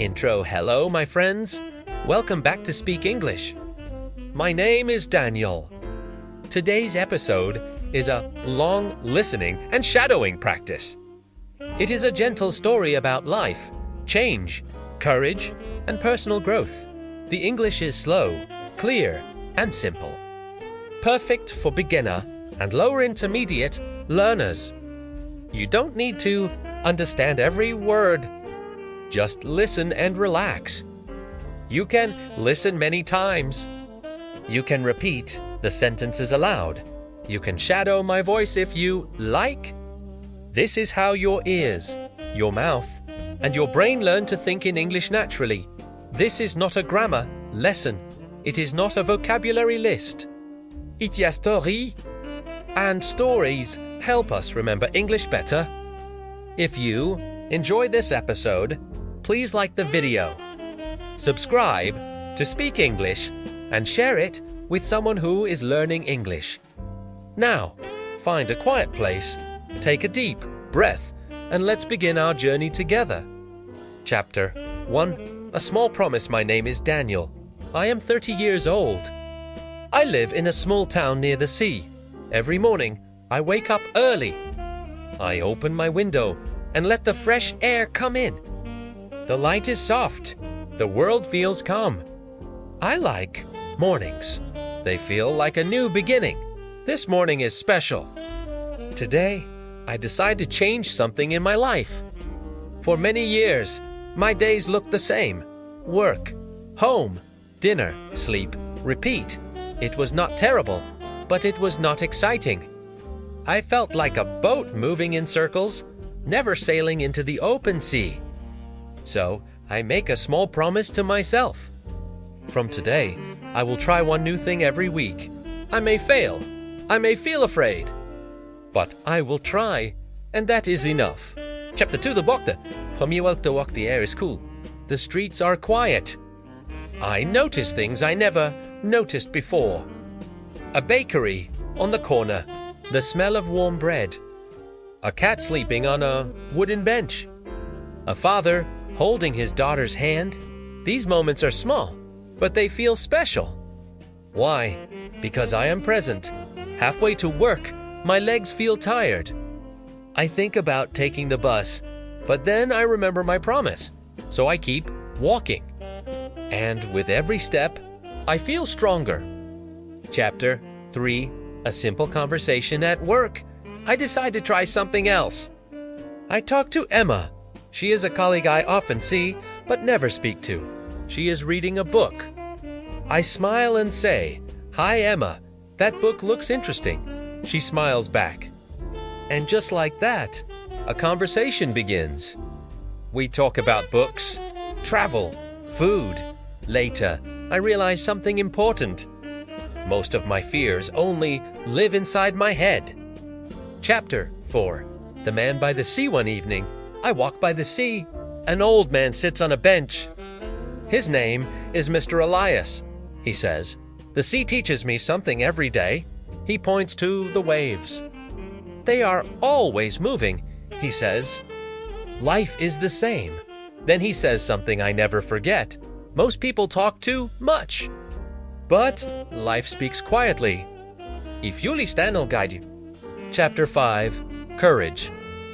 Intro hello, my friends. Welcome back to Speak English. My name is Daniel. Today's episode is a long listening and shadowing practice. It is a gentle story about life, change, courage, and personal growth. The English is slow, clear, and simple. Perfect for beginner and lower intermediate learners. You don't need to understand every word. Just listen and relax. You can listen many times. You can repeat the sentences aloud. You can shadow my voice if you like. This is how your ears, your mouth, and your brain learn to think in English naturally. This is not a grammar lesson. It is not a vocabulary list. It's a story. And stories help us remember English better. If you enjoy this episode, please like the video, subscribe to Speak English, and share it with someone who is learning English. Now, find a quiet place, take a deep breath, and let's begin our journey together. Chapter 1. A small promise. My name is Daniel. I am 30 years old. I live in a small town near the sea. Every morning, I wake up early. I open my window and let the fresh air come in. The light is soft. The world feels calm. I like mornings. They feel like a new beginning. This morning is special. Today, I decide to change something in my life. For many years, my days looked the same. Work, home, dinner, sleep, repeat. It was not terrible, but it was not exciting. I felt like a boat moving in circles, never sailing into the open sea. So, I make a small promise to myself. From today, I will try one new thing every week. I may fail. I may feel afraid. But I will try, and that is enough. Chapter 2. The walk. From you out to walk, the air is cool. The streets are quiet. I notice things I never noticed before. A bakery on the corner. The smell of warm bread. A cat sleeping on a wooden bench. A father holding his daughter's hand. These moments are small, but they feel special. Why? Because I am present. Halfway to work, my legs feel tired. I think about taking the bus, but then I remember my promise, so I keep walking. And with every step, I feel stronger. Chapter 3. A simple conversation at work. I decide to try something else. I talk to Emma. She is a colleague I often see, but never speak to. She is reading a book. I smile and say, "Hi, Emma. That book looks interesting." She smiles back. And just like that, a conversation begins. We talk about books, travel, food. Later, I realize something important. Most of my fears only live inside my head. Chapter 4. The man by the sea. One evening, I walk by the sea. An old man sits on a bench. His name is Mr. Elias. He says, "The sea teaches me something every day." He points to the waves. "They are always moving," he says. "Life is the same." Then he says something I never forget. Most people talk too much. But life speaks quietly. If you listen, I'll guide you. Chapter 5. Courage,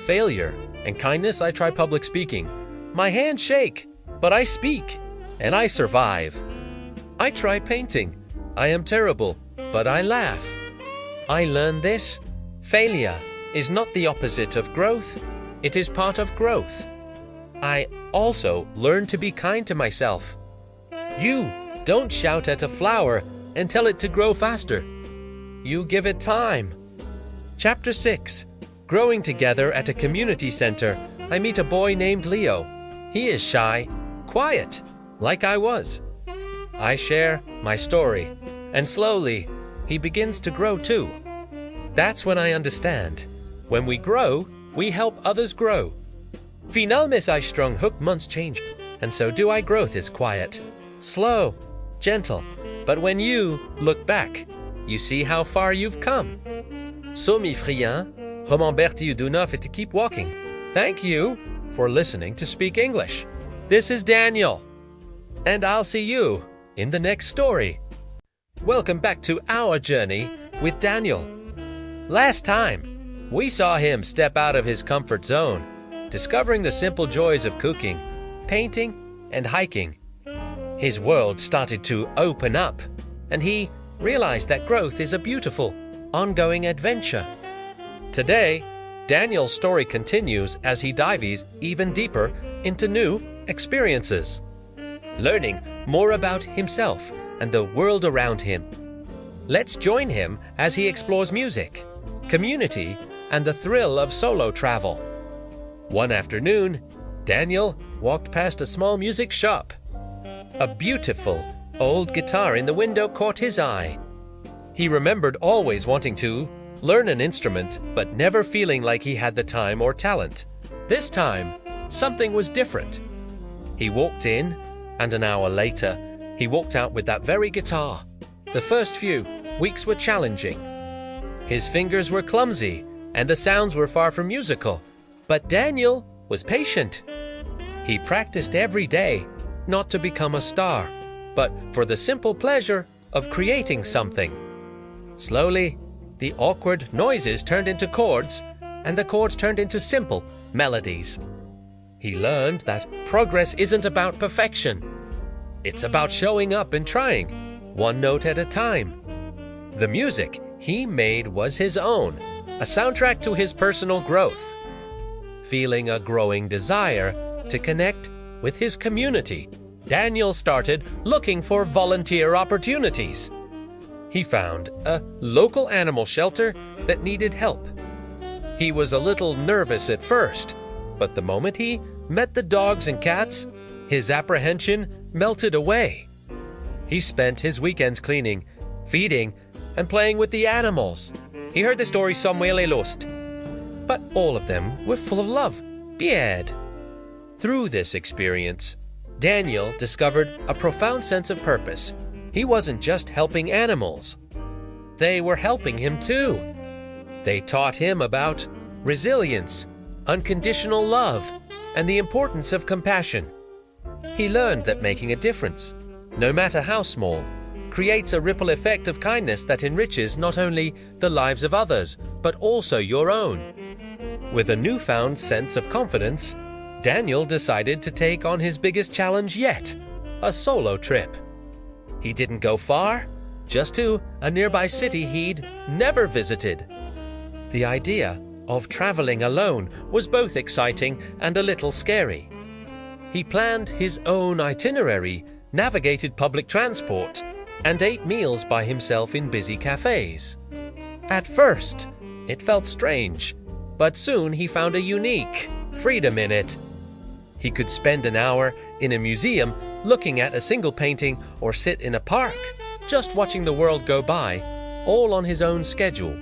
failure, and kindness. I try public speaking. My hands shake, but I speak, and I survive. I try painting. I am terrible, but I laugh. I learn this. Failure is not the opposite of growth. It is part of growth. I also learn to be kind to myself. You don't shout at a flower and tell it to grow faster. You give it time. Chapter 6. Growing together at a community center, I meet a boy named Leo. He is shy, quiet, like I was. I share my story, and slowly, he begins to grow too. That's when I understand. When we grow, we help others grow. Final message strong hook months change, and so do I. Growth is quiet, slow, gentle, but when you look back, you see how far you've come. So mes friands, remember you do not have to keep walking. Thank you for listening to Speak English. This is Daniel, and I'll see you in the next story. Welcome back to our journey with Daniel. Last time, we saw him step out of his comfort zone, discovering the simple joys of cooking, painting, and hiking. His world started to open up, and he realized that growth is a beautiful, ongoing adventure. Today, Daniel's story continues as he dives even deeper into new experiences, learning more about himself and the world around him. Let's join him as he explores music, community, and the thrill of solo travel. One afternoon, Daniel walked past a small music shop. A beautiful old guitar in the window caught his eye. He remembered always wanting to learn an instrument, but never feeling like he had the time or talent. This time, something was different. He walked in, and an hour later, he walked out with that very guitar. The first few weeks were challenging. His fingers were clumsy, and the sounds were far from musical. But Daniel was patient. He practiced every day, not to become a star, but for the simple pleasure of creating something. Slowly, the awkward noises turned into chords, and the chords turned into simple melodies. He learned that progress isn't about perfection. It's about showing up and trying, one note at a time. The music he made was his own, a soundtrack to his personal growth. Feeling a growing desire to connect with his community, Daniel started looking for volunteer opportunities. He found a local animal shelter that needed help. He was a little nervous at first, but the moment he met the dogs and cats, his apprehension melted away. He spent his weekends cleaning, feeding, and playing with the animals. He heard the story somewhere les lost, but all of them were full of love. Beard. Through this experience, Daniel discovered a profound sense of purpose. He wasn't just helping animals. They were helping him too. They taught him about resilience, unconditional love, and the importance of compassion. He learned that making a difference, no matter how small, creates a ripple effect of kindness that enriches not only the lives of others, but also your own. With a newfound sense of confidence, Daniel decided to take on his biggest challenge yet, a solo trip. He didn't go far, just to a nearby city he'd never visited. The idea of traveling alone was both exciting and a little scary. He planned his own itinerary, navigated public transport, and ate meals by himself in busy cafes. At first, it felt strange, but soon he found a unique freedom in it. He could spend an hour in a museum looking at a single painting or sit in a park, just watching the world go by, all on his own schedule.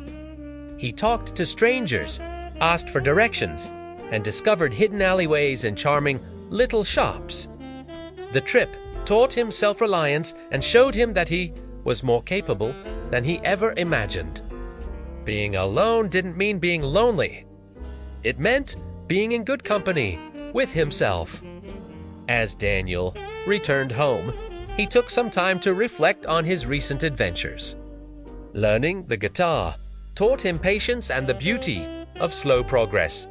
He talked to strangers, asked for directions, and discovered hidden alleyways and charming little shops. The trip taught him self-reliance and showed him that he was more capable than he ever imagined. Being alone didn't mean being lonely. It meant being in good company with himself. As Daniel returned home, he took some time to reflect on his recent adventures. Learning the guitar taught him patience and the beauty of slow progress.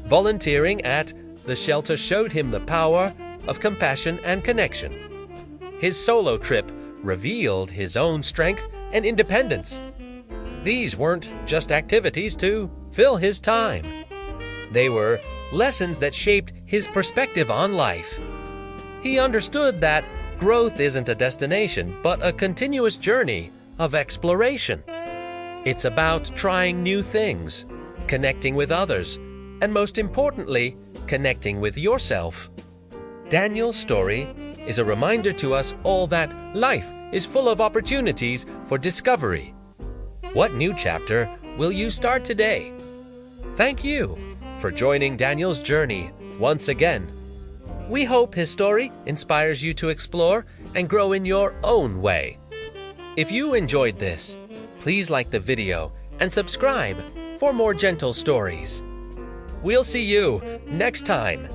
Volunteering at the shelter showed him the power of compassion and connection. His solo trip revealed his own strength and independence. These weren't just activities to fill his time. They were lessons that shaped his perspective on life. He understood that growth isn't a destination, but a continuous journey of exploration. It's about trying new things, connecting with others, and most importantly, connecting with yourself. Daniel's story is a reminder to us all that life is full of opportunities for discovery. What new chapter will you start today? Thank you for joining Daniel's journey once again. We hope his story inspires you to explore and grow in your own way. If you enjoyed this, please like the video and subscribe for more gentle stories. We'll see you next time.